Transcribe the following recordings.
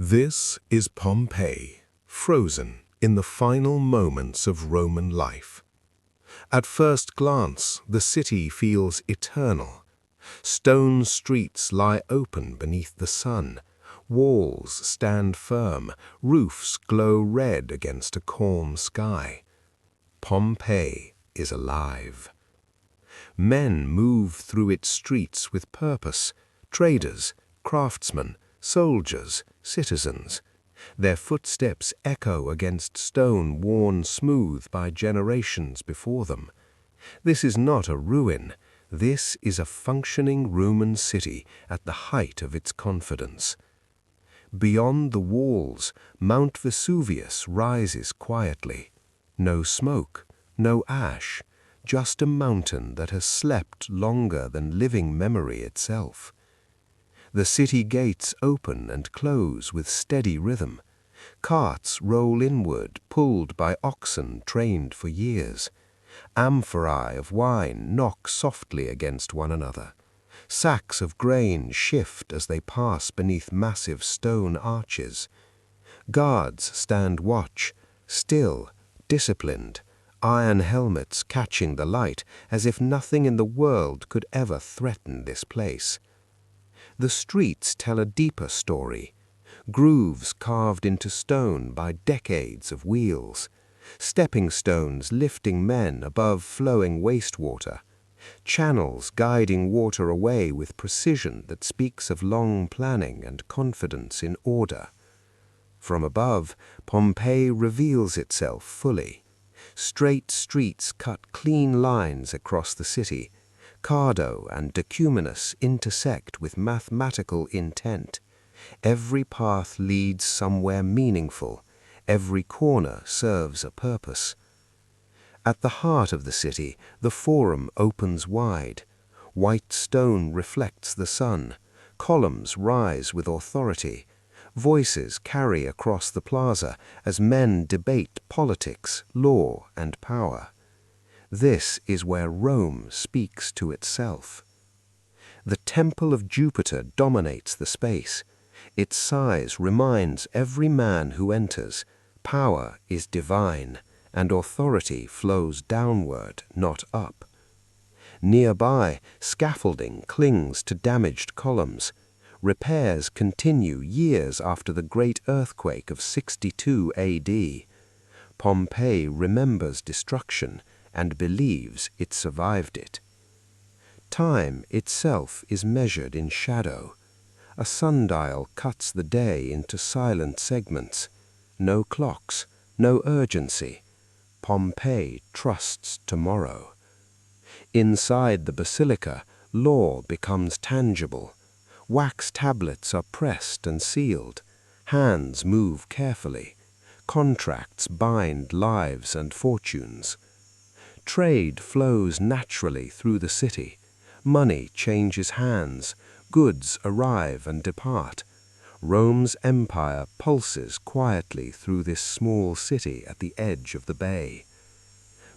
This is Pompeii, frozen in the final moments of Roman life. At first glance, the city feels eternal. Stone streets lie open beneath the sun. Walls stand firm, roofs glow red against a calm sky. Pompeii is alive. Men move through its streets with purpose, traders, craftsmen, soldiers, citizens. Their footsteps echo against stone worn smooth by generations before them. This is not a ruin. This is a functioning Roman city at the height of its confidence. Beyond the walls, Mount Vesuvius rises quietly. No smoke, no ash, just a mountain that has slept longer than living memory itself. The city gates open and close with steady rhythm. Carts roll inward, pulled by oxen trained for years. Amphorae of wine knock softly against one another. Sacks of grain shift as they pass beneath massive stone arches. Guards stand watch, still, disciplined, iron helmets catching the light as if nothing in the world could ever threaten this place. The streets tell a deeper story. Grooves carved into stone by decades of wheels. Stepping stones lifting men above flowing wastewater. Channels guiding water away with precision that speaks of long planning and confidence in order. From above, Pompeii reveals itself fully. Straight streets cut clean lines across the city. Cardo and Decumanus intersect with mathematical intent. Every path leads somewhere meaningful. Every corner serves a purpose. At the heart of the city, the Forum opens wide. White stone reflects the sun. Columns rise with authority. Voices carry across the plaza as men debate politics, law, and power. This is where Rome speaks to itself. The Temple of Jupiter dominates the space. Its size reminds every man who enters, power is divine, and authority flows downward, not up. Nearby, scaffolding clings to damaged columns. Repairs continue years after the great earthquake of 62 AD. Pompeii remembers destruction and believes it survived it. Time itself is measured in shadow. A sundial cuts the day into silent segments. No clocks, no urgency. Pompeii trusts tomorrow. Inside the basilica, law becomes tangible. Wax tablets are pressed and sealed. Hands move carefully. Contracts bind lives and fortunes. Trade flows naturally through the city. Money changes hands. Goods arrive and depart. Rome's empire pulses quietly through this small city at the edge of the bay.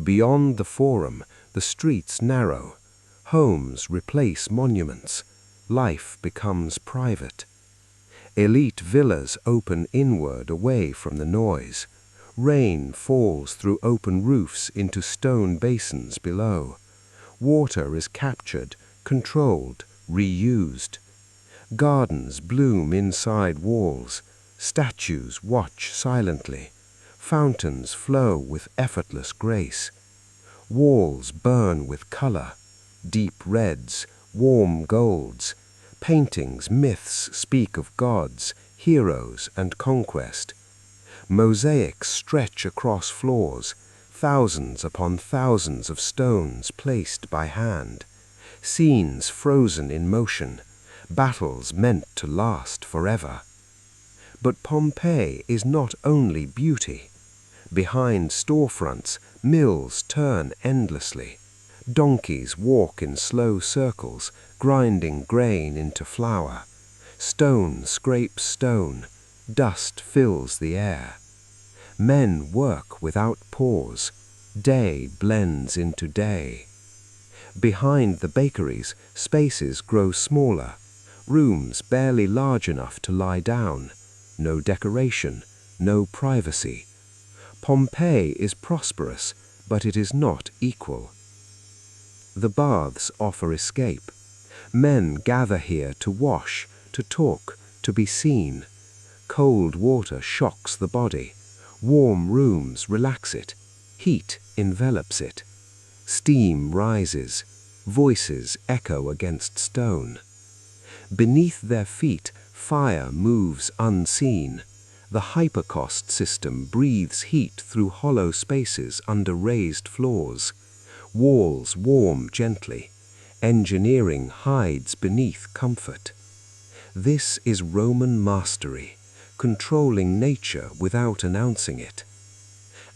Beyond the Forum, the streets narrow. Homes replace monuments. Life becomes private. Elite villas open inward away from the noise. Rain falls through open roofs into stone basins below. Water is captured, controlled, reused. Gardens bloom inside walls. Statues watch silently. Fountains flow with effortless grace. Walls burn with color. Deep reds, warm golds. Paintings, myths speak of gods, heroes, and conquest. Mosaics stretch across floors, thousands upon thousands of stones placed by hand. Scenes frozen in motion, battles meant to last forever. But Pompeii is not only beauty. Behind storefronts, mills turn endlessly. Donkeys walk in slow circles, grinding grain into flour. Stone scrapes stone. Dust fills the air. Men work without pause. Day blends into day. Behind the bakeries, spaces grow smaller. Rooms barely large enough to lie down. no decoration, no privacy. Pompeii is prosperous, but it is not equal. The baths offer escape. Men gather here to wash, to talk, to be seen. Cold water shocks the body. Warm rooms relax it. Heat envelops it. Steam rises. Voices echo against stone. Beneath their feet, fire moves unseen. The hypocaust system breathes heat through hollow spaces under raised floors. Walls warm gently. Engineering hides beneath comfort. This is Roman mastery, controlling nature without announcing it.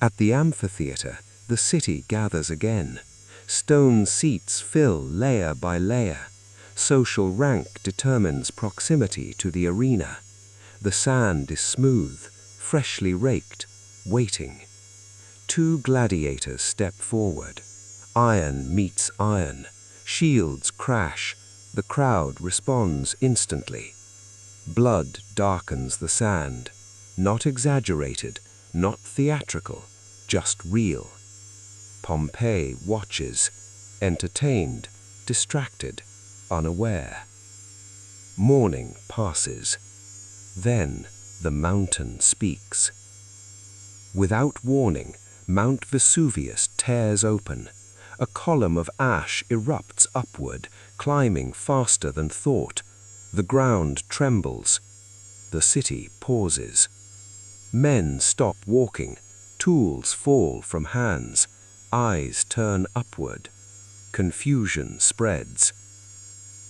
At the amphitheater, the city gathers again. Stone seats fill layer by layer. Social rank determines proximity to the arena. The sand is smooth, freshly raked, waiting. Two gladiators step forward. Iron meets iron. Shields crash. The crowd responds instantly. Blood darkens the sand. Not exaggerated, not theatrical, just real. Pompeii watches, entertained, distracted, unaware. Morning passes. Then the mountain speaks. Without warning, Mount Vesuvius tears open. A column of ash erupts upward, climbing faster than thought. The ground trembles. The city pauses. Men stop walking. Tools fall from hands. Eyes turn upward. Confusion spreads.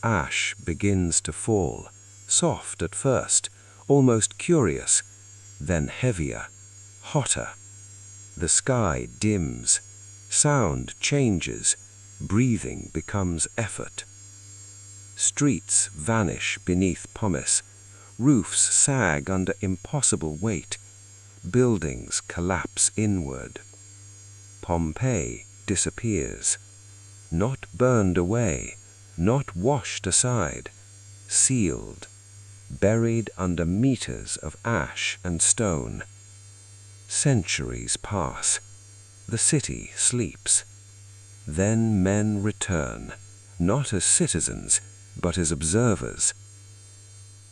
Ash begins to fall, soft at first, almost curious, then heavier, hotter. The sky dims. Sound changes. Breathing becomes effort. Streets vanish beneath pumice. Roofs sag under impossible weight. Buildings collapse inward. Pompeii disappears. Not burned away, not washed aside. Sealed. Buried under meters of ash and stone. Centuries pass. The city sleeps. Then men return, not as citizens, but as observers.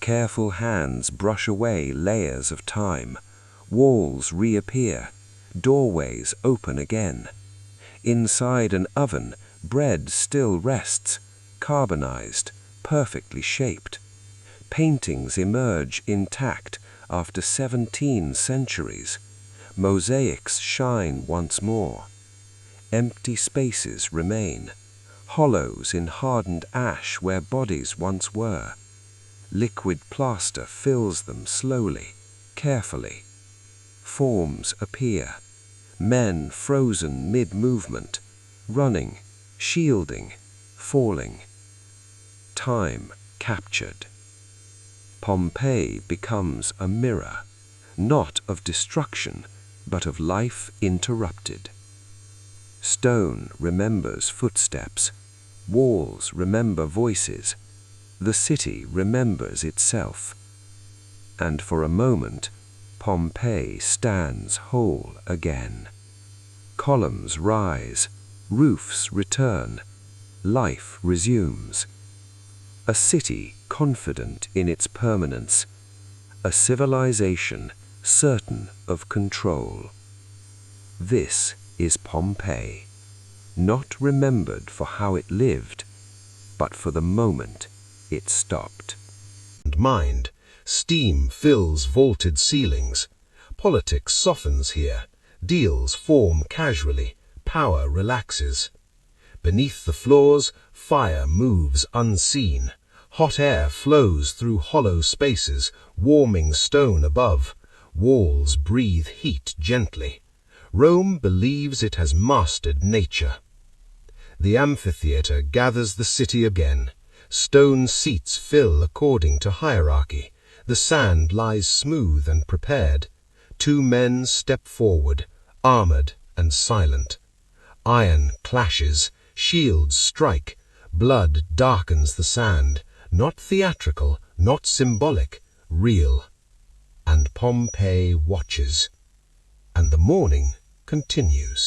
Careful hands brush away layers of time. Walls reappear. Doorways open again. Inside an oven, bread still rests, carbonized, perfectly shaped. Paintings emerge intact after 17 centuries. Mosaics shine once more. Empty spaces remain, hollows in hardened ash where bodies once were. Liquid plaster fills them slowly, carefully. Forms appear. Men frozen mid-movement, running, shielding, falling. Time captured. Pompeii becomes a mirror, not of destruction, but of life interrupted. Stone remembers footsteps. Walls remember voices. The city remembers itself. And for a moment, Pompeii stands whole again. Columns rise. Roofs return. Life resumes. A city confident in its permanence. A civilization certain of control. This is Pompeii, not remembered for how it lived, but for the moment it stopped. Mind, steam fills vaulted ceilings. Politics softens here. Deals form casually. Power relaxes. Beneath the floors, fire moves unseen. Hot air flows through hollow spaces, warming stone above. Walls breathe heat gently. Rome believes it has mastered nature. The amphitheater gathers the city again. Stone seats fill according to hierarchy. The sand lies smooth and prepared. Two men step forward, armored and silent. Iron clashes, shields strike. Blood darkens the sand. Not theatrical, not symbolic, real. Pompeii watches, and the morning continues.